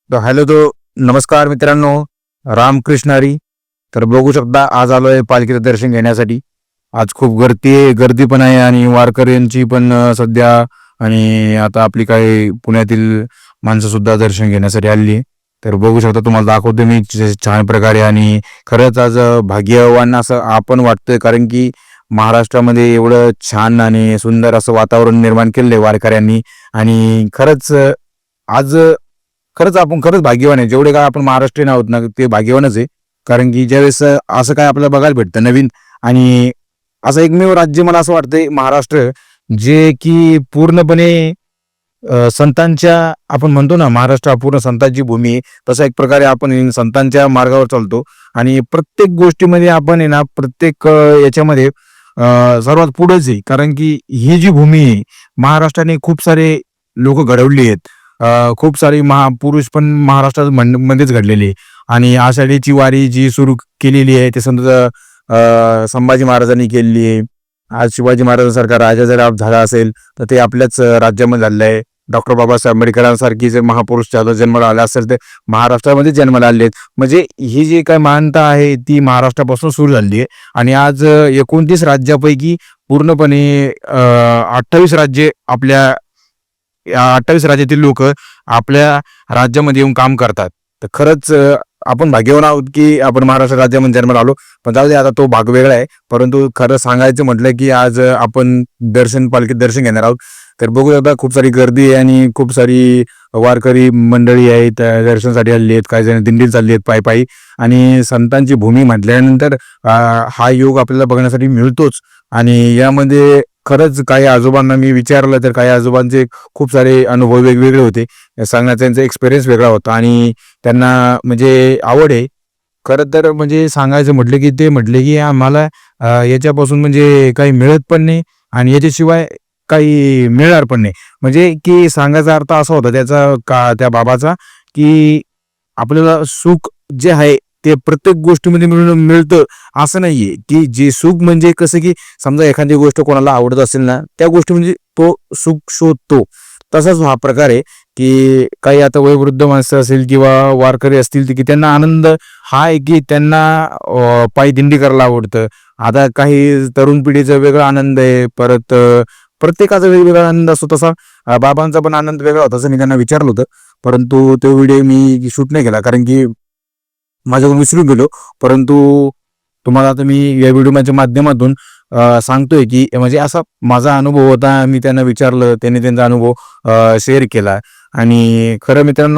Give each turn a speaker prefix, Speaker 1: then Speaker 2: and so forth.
Speaker 1: नमस्कार मित्रांनो, रामकृष्ण हरी. तर बघू शकता आज आलोय पालखीचं दर्शन घेण्यासाठी. आज खूप गर्दी पण आहे आणि वारकऱ्यांची पण सध्या आणि आता आपली काही पुण्यातील माणसं सुद्धा दर्शन घेण्यासाठी आली आहे. तर बघू शकता, तुम्हाला दाखवतो मी छान प्रकारे. आणि खरंच आज भाग्यवान असं आपण वाटतंय, कारण की महाराष्ट्रामध्ये एवढं छान आणि सुंदर असं वातावरण निर्माण केलंय वारकऱ्यांनी. आणि आज खरंच आपण खरंच भाग्यवान आहे. जेवढे काय आपण महाराष्ट्रीयन आहोत ना, ते भाग्यवानच आहे. कारण की ज्यावेळेस असं काय आपल्याला बघायला भेटतं नवीन, आणि असं एकमेव राज्य मला असं वाटतंय महाराष्ट्र, जे की पूर्णपणे संतांच्या, आपण म्हणतो ना महाराष्ट्र हा पूर्ण संतांची भूमी आहे. तसा एक प्रकारे आपण संतांच्या मार्गावर चालतो आणि प्रत्येक गोष्टीमध्ये आपण आहे ना, प्रत्येक याच्यामध्ये सर्वात पुढेच आहे. कारण की ही जी भूमी आहे, महाराष्ट्राने खूप सारे लोक घडवली आहेत. खूप सारी महापुरुष पण महाराष्ट्रात मध्येच घडलेले आहे. आणि आषाढीची वारी जी सुरू केलेली आहे, ते संत संभाजी महाराजांनी केलेली आहे. आज शिवाजी महाराजांसारखा राजा जर झाला असेल, तर ते आपल्याच राज्यामध्ये झालेलं आहे. डॉक्टर बाबासाहेब आंबेडकरांसारखी जर महापुरुष जन्माला आला असेल, तर महाराष्ट्रामध्ये जन्माला आले आहेत. म्हणजे ही जी काय महानता आहे, ती महाराष्ट्रापासून सुरू झाली आहे. आणि आज 29 राज्यापैकी पूर्णपणे 28 राज्ये आपल्या, या 28 राज्यातील लोक आपल्या राज्यामध्ये येऊन काम करतात. तर खरंच आपण भाग्यवान आहोत की आपण महाराष्ट्र राज्यामध्ये जन्माला आलो. पण जाऊ दे, आता तो भाग वेगळा आहे. परंतु खरं सांगायचं म्हटलं की आज आपण पालखीत दर्शन घेणार आहोत. तर बघू शकता, खूप सारी गर्दी आहे आणि खूप सारी वारकरी मंडळी आहेत, दर्शनासाठी आलेली आहेत. काही जण दिंडीत चालली आहेत पायी पायी. आणि संतांची भूमी म्हटल्यानंतर हा योग आपल्याला बघण्यासाठी मिळतोच. आणि यामध्ये खरंच काही आजोबांना मी विचारलं, तर काही आजोबांचे खूप सारे अनुभव वेगवेगळे होते. सांगण्याचा त्यांचा एक्सपिरियन्स वेगळा होता आणि त्यांना म्हणजे आवड आहे. खरं तर म्हणजे सांगायचं म्हटलं की ते म्हटले की आम्हाला याच्यापासून म्हणजे काही मिळत पण नाही आणि याच्याशिवाय काही मिळणार पण नाही. म्हणजे की सांगायचा अर्थ असा होता त्याचा, का त्या बाबाचा, की आपल्याला सुख जे आहे ते प्रत्येक गोष्टीमध्ये मिळतं असं नाहीये. की जे सुख म्हणजे कसं, की समजा एखादी गोष्ट कोणाला आवडत असेल ना, त्या गोष्टी म्हणजे तो सुख शोधतो. तसाच हा प्रकार आहे. की काही आता वयोवृद्ध माणसं असेल किंवा वारकरी असतील, की त्यांना आनंद हा आहे की त्यांना पायी दिंडी करायला आवडतं. आता काही तरुण पिढीचा वेगळा आनंद आहे. परत प्रत्येकाचा वेगवेगळा आनंद असतो. तसा बाबांचा पण आनंद वेगळा होता, असं मी त्यांना विचारलं होतं. परंतु तो व्हिडिओ मी शूट नाही केला, कारण की माझ्याकडून विसरून गेलो. परंतु तुम्हाला आता मी या व्हिडिओच्या माध्यमातून सांगतोय, की म्हणजे असा माझा अनुभव होता. मी त्यांना विचारलं, त्यांनी त्यांचा अनुभव शेअर केला. आणि खरं मित्रांनो,